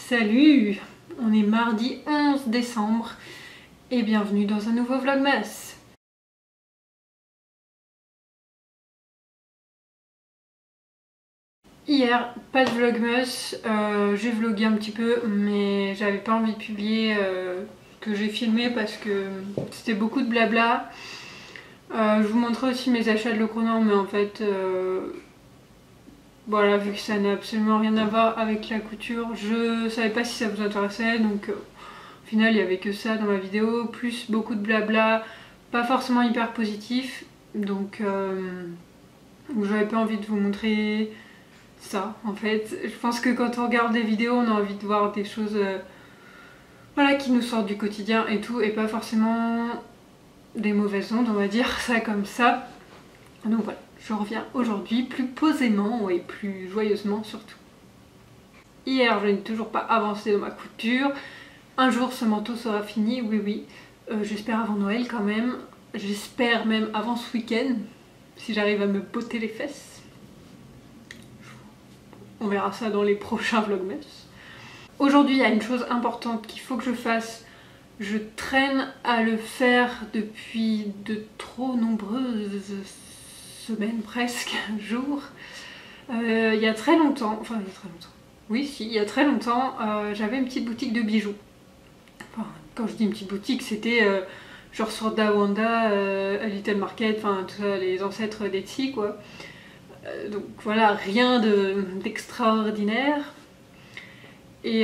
Salut! On est mardi 11 décembre et bienvenue dans un nouveau Vlogmas. Hier, pas de Vlogmas, j'ai vlogué un petit peu mais j'avais pas envie de publier que j'ai filmé parce que c'était beaucoup de blabla. Je vous montrerai aussi mes achats de Lecronan mais en fait voilà, vu que ça n'a absolument rien à voir avec la couture, je savais pas si ça vous intéressait, donc au final il y avait que ça dans ma vidéo, plus beaucoup de blabla, pas forcément hyper positif, donc j'avais pas envie de vous montrer ça en fait. Je pense que quand on regarde des vidéos on a envie de voir des choses voilà, qui nous sortent du quotidien et tout, et pas forcément des mauvaises ondes, on va dire ça comme ça. Donc voilà, je reviens aujourd'hui plus posément et plus joyeusement surtout. Hier, je n'ai toujours pas avancé dans ma couture. Un jour, ce manteau sera fini, oui oui. J'espère avant Noël quand même. J'espère même avant ce week-end, si j'arrive à me botter les fesses. On verra ça dans les prochains vlogmas. Aujourd'hui, il y a une chose importante qu'il faut que je fasse. Je traîne à le faire depuis de trop nombreuses semaines, presque, jours. Il y a très longtemps, enfin il y a très longtemps, oui si, il y a très longtemps, j'avais une petite boutique de bijoux. Enfin, quand je dis une petite boutique, c'était genre sur Dawanda, Little Market, enfin tout ça, les ancêtres d'Etsy quoi. Donc voilà, rien d'extraordinaire. Et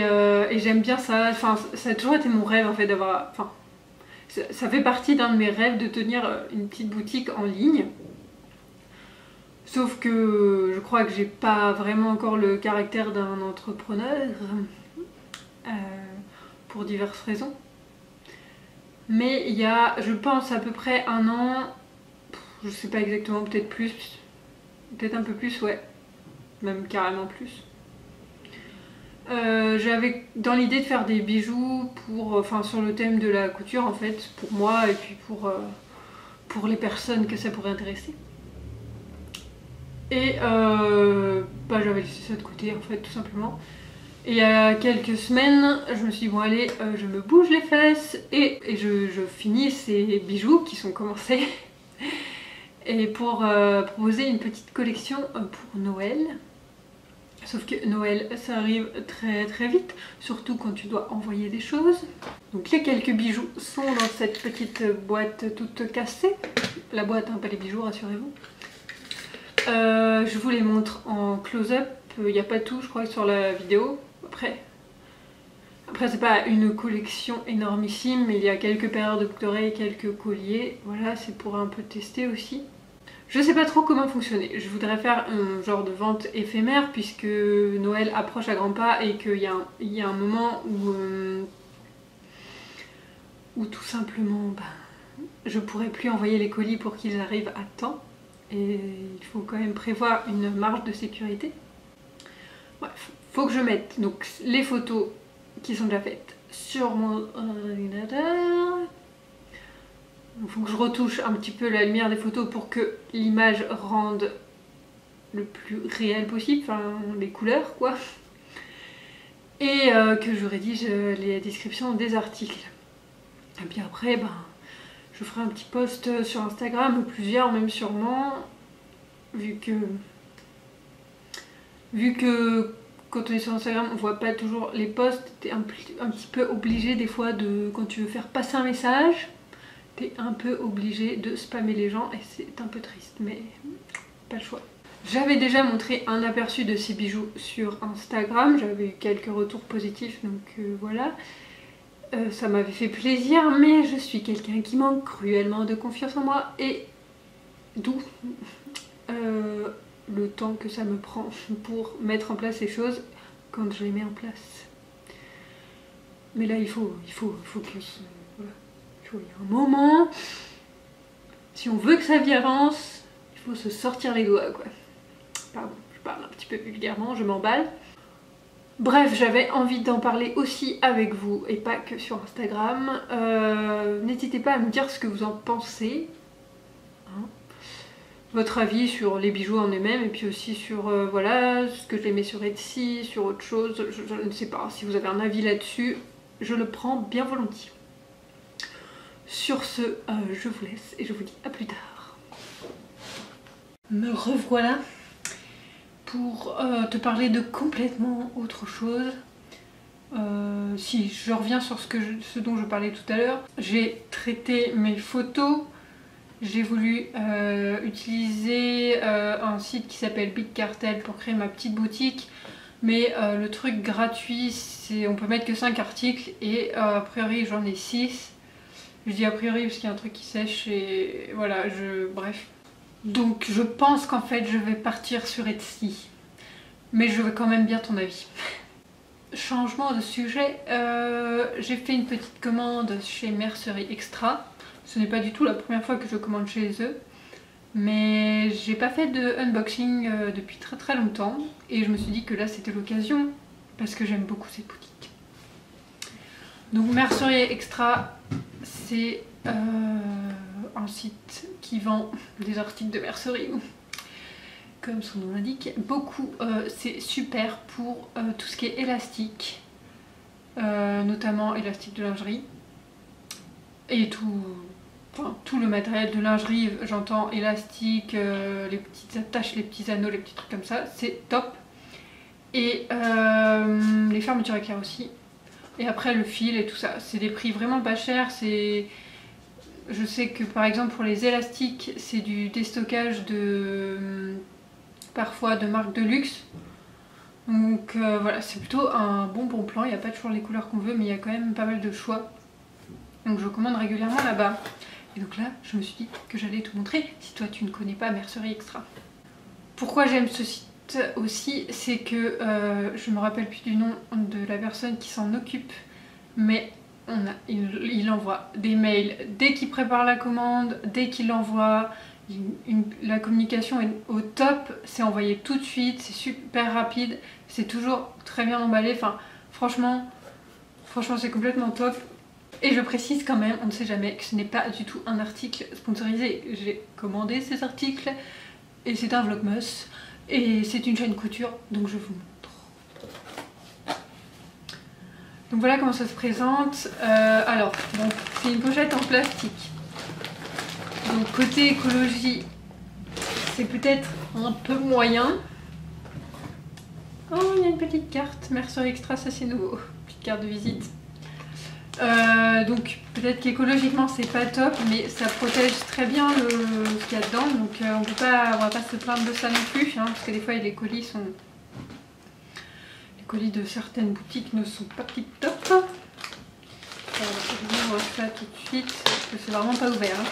j'aime bien ça, enfin ça a toujours été mon rêve en fait d'avoir, enfin ça fait partie d'un de mes rêves de tenir une petite boutique en ligne. Sauf que je crois que j'ai pas vraiment encore le caractère d'un entrepreneur, pour diverses raisons. Mais il y a, je pense, à peu près un an, je sais pas exactement, peut-être plus, peut-être un peu plus, ouais, même carrément plus. J'avais dans l'idée de faire des bijoux pour, enfin, sur le thème de la couture en fait, pour moi et puis pour les personnes que ça pourrait intéresser. Et bah, j'avais laissé ça de côté en fait tout simplement. Et il y a quelques semaines je me suis dit bon allez, je me bouge les fesses et je finis ces bijoux qui sont commencés. Et pour proposer une petite collection pour Noël. Sauf que Noël ça arrive très très vite, surtout quand tu dois envoyer des choses. Donc les quelques bijoux sont dans cette petite boîte toute cassée. La boîte, hein, pas les bijoux, rassurez-vous. Je vous les montre en close-up, il n'y a pas tout je crois sur la vidéo. Après c'est pas une collection énormissime, mais il y a quelques paires de boucles d'oreilles, quelques colliers, voilà, c'est pour un peu tester aussi. Je sais pas trop comment fonctionner, je voudrais faire un genre de vente éphémère puisque Noël approche à grands pas et qu'il y a un moment où tout simplement je pourrais plus envoyer les colis pour qu'ils arrivent à temps. Et il faut quand même prévoir une marge de sécurité. Bref, faut que je mette donc les photos qui sont déjà faites sur mon ordinateur. Il faut que je retouche un petit peu la lumière des photos pour que l'image rende le plus réel possible, enfin les couleurs quoi. Et que je rédige les descriptions des articles. Et puis après, je ferai un petit post sur Instagram, ou plusieurs même sûrement, vu que quand on est sur Instagram on voit pas toujours les posts, t'es un petit peu obligé des fois quand tu veux faire passer un message, t'es un peu obligé de spammer les gens et c'est un peu triste, mais pas le choix. J'avais déjà montré un aperçu de ces bijoux sur Instagram, j'avais eu quelques retours positifs donc voilà. Ça m'avait fait plaisir, mais je suis quelqu'un qui manque cruellement de confiance en moi et d'où le temps que ça me prend pour mettre en place ces choses quand je les mets en place. Mais là il faut que voilà, il y a un moment, si on veut que sa vie avance, il faut se sortir les doigts quoi. Pardon, je parle un petit peu vulgairement, je m'emballe. Bref, j'avais envie d'en parler aussi avec vous et pas que sur Instagram. N'hésitez pas à me dire ce que vous en pensez. Hein, votre avis sur les bijoux en eux-mêmes et puis aussi sur voilà ce que je mets sur Etsy, sur autre chose, je ne sais pas, si vous avez un avis là-dessus, je le prends bien volontiers. Sur ce, je vous laisse et je vous dis à plus tard. Me revoilà pour te parler de complètement autre chose. Si je reviens sur ce dont je parlais tout à l'heure, j'ai traité mes photos. J'ai voulu utiliser un site qui s'appelle Big Cartel pour créer ma petite boutique, mais le truc gratuit, c'est on peut mettre que 5 articles et a priori j'en ai 6. Je dis a priori parce qu'il y a un truc qui sèche et voilà, bref. Donc je pense qu'en fait je vais partir sur Etsy, mais je veux quand même bien ton avis. Changement de sujet, j'ai fait une petite commande chez Mercerie Extra. Ce n'est pas du tout la première fois que je commande chez eux, mais j'ai pas fait de unboxing depuis très longtemps et je me suis dit que là c'était l'occasion parce que j'aime beaucoup cette boutique. Donc Mercerie Extra, c'est un site qui vend des articles de mercerie, comme son nom l'indique. Beaucoup, c'est super pour tout ce qui est élastique, notamment élastique de lingerie et tout le matériel de lingerie, j'entends élastique, les petites attaches, les petits anneaux, les petits trucs comme ça, c'est top. Et les fermetures éclairs aussi. Et après le fil et tout ça, c'est des prix vraiment pas chers. Je sais que par exemple pour les élastiques, c'est du déstockage parfois de marques de luxe. Donc voilà, c'est plutôt un bon plan. Il n'y a pas toujours les couleurs qu'on veut, mais il y a quand même pas mal de choix. Donc je commande régulièrement là-bas. Et donc là, je me suis dit que j'allais te montrer si toi tu ne connais pas Mercerie Extra. Pourquoi j'aime ce site aussi, c'est que je me rappelle plus du nom de la personne qui s'en occupe, mais il envoie des mails dès qu'il prépare la commande, dès qu'il l'envoie. La communication est au top, c'est envoyé tout de suite, c'est super rapide, c'est toujours très bien emballé. Enfin, franchement c'est complètement top. Et je précise quand même, on ne sait jamais, que ce n'est pas du tout un article sponsorisé. J'ai commandé ces articles et c'est un vlogmas et c'est une chaîne couture, donc je vous montre. Donc voilà comment ça se présente. Alors, bon, c'est une pochette en plastique. Donc côté écologie, c'est peut-être un peu moyen. Oh, il y a une petite carte, Mercerie Extra, ça c'est nouveau. Petite carte de visite. Donc peut-être qu'écologiquement c'est pas top, mais ça protège très bien ce qu'il y a dedans, donc on va pas se plaindre de ça non plus, hein, parce que des fois les colis de certaines boutiques ne sont pas tip top. Alors, je vais ça tout de suite parce que c'est vraiment pas ouvert. Hein.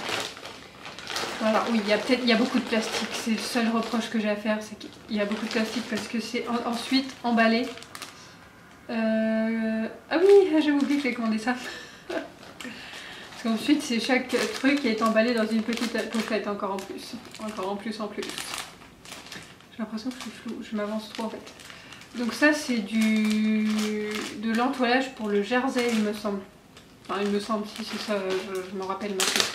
Voilà, oui, il y a beaucoup de plastique, c'est le seul reproche que j'ai à faire, c'est qu'il y a beaucoup de plastique parce que c'est ensuite emballé. Ah oui, j'ai oublié que j'ai commandé ça. Parce qu'ensuite c'est chaque truc qui est emballé dans une petite pochette encore en plus. J'ai l'impression que je suis floue, je m'avance trop en fait. Donc ça c'est de l'entoilage pour le jersey il me semble. Enfin il me semble, si c'est ça, je m'en rappelle maintenant.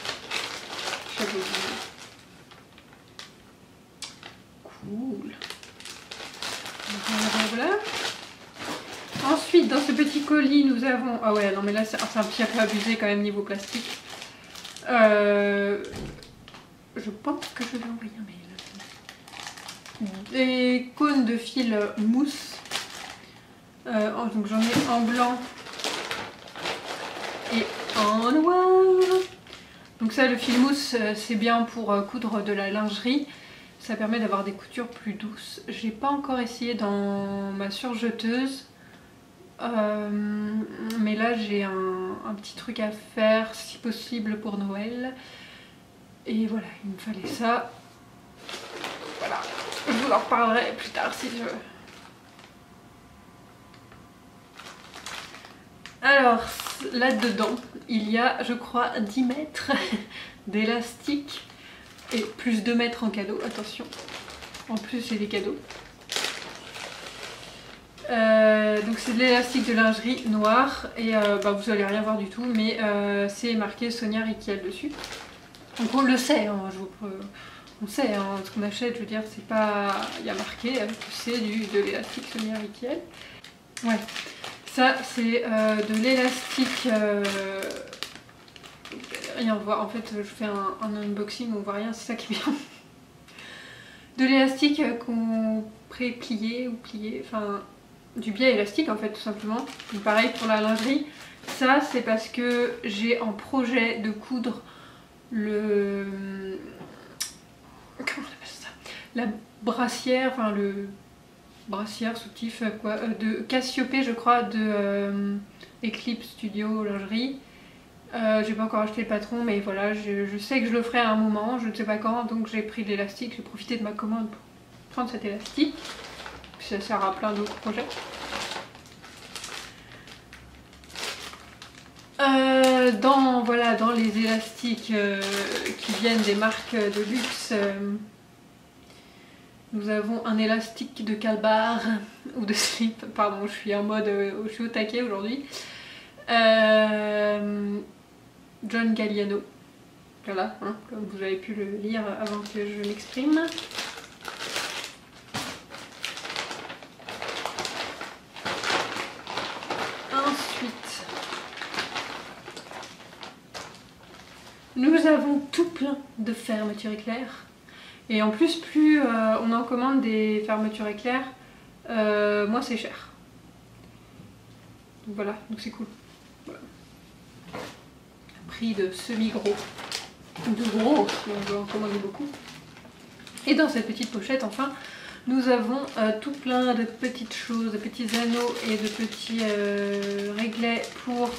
Cool. Voilà. Ensuite, dans ce petit colis, nous avons... Ah ouais, non mais là, c'est un petit peu abusé quand même niveau plastique. Je pense que je vais envoyer un mail. Des cônes de fil mousse. Donc j'en ai en blanc et en noir. Donc ça, le fil mousse, c'est bien pour coudre de la lingerie. Ça permet d'avoir des coutures plus douces. J'ai pas encore essayé dans ma surjeteuse. Mais là j'ai un petit truc à faire si possible pour Noël et voilà, il me fallait ça. Voilà, je vous en reparlerai plus tard si je veux. Alors là-dedans il y a, je crois, 10 mètres d'élastique et plus 2 mètres en cadeau, attention, en plus j'ai des cadeaux. Donc c'est de l'élastique de lingerie noir et vous allez rien voir du tout, mais c'est marqué Sonia Rykiel dessus. Donc on le sait, hein, on sait, hein, ce qu'on achète, je veux dire, c'est pas... Il y a marqué que c'est de l'élastique semi-rituel. Ouais, ça c'est de l'élastique... rien, on voit, en fait, je fais un unboxing, on voit rien, c'est ça qui est bien. De l'élastique qu'on pré-plié ou plié, enfin du biais élastique en fait tout simplement. Et pareil pour la lingerie, ça c'est parce que j'ai en projet de coudre le... comment on appelle ça, la brassière, enfin le brassière soutif quoi, de Cassiopée je crois, de Eclipse Studio Lingerie. J'ai pas encore acheté le patron, mais voilà, je sais que je le ferai à un moment, je ne sais pas quand, donc j'ai pris de l'élastique, j'ai profité de ma commande pour prendre cet élastique, puis ça sert à plein d'autres projets. Dans les élastiques qui viennent des marques de luxe, nous avons un élastique de calbar ou de slip, pardon, je suis en mode, je suis au taquet aujourd'hui. John Galliano, voilà, hein, comme vous avez pu le lire avant que je m'exprime. Ensuite, nous avons tout plein de fermetures éclairs. Et en plus, plus on en commande des fermetures éclairs, moins c'est cher. Donc voilà, donc c'est cool. Voilà. Prix de semi-gros, de gros, si on veut en commander beaucoup. Et dans cette petite pochette, enfin, nous avons tout plein de petites choses, de petits anneaux et de petits réglets pour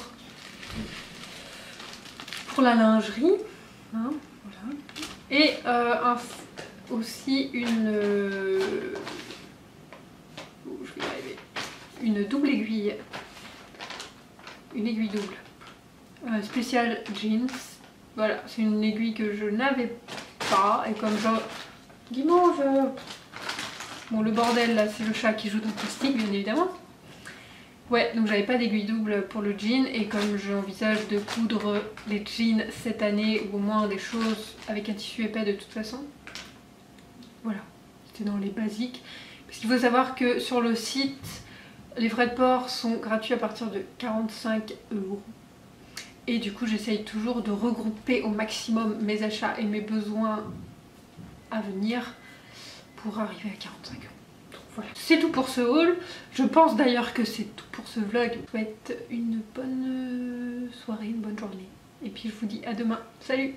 la lingerie. Hein, voilà. Et aussi une double aiguille. Une aiguille double. Spécial jeans. Voilà, c'est une aiguille que je n'avais pas. Et comme genre... Guimauve. Bon, le bordel là, c'est le chat qui joue dans le plastique, bien évidemment. Ouais, donc j'avais pas d'aiguille double pour le jean. Et comme j'envisage de coudre les jeans cette année, ou au moins des choses avec un tissu épais de toute façon. Voilà, c'était dans les basiques. Parce qu'il faut savoir que sur le site, les frais de port sont gratuits à partir de 45 €. Et du coup, j'essaye toujours de regrouper au maximum mes achats et mes besoins à venir pour arriver à 45 €. Donc voilà. C'est tout pour ce haul. Je pense d'ailleurs que c'est tout pour ce vlog. Je vous souhaite une bonne soirée, une bonne journée. Et puis je vous dis à demain. Salut!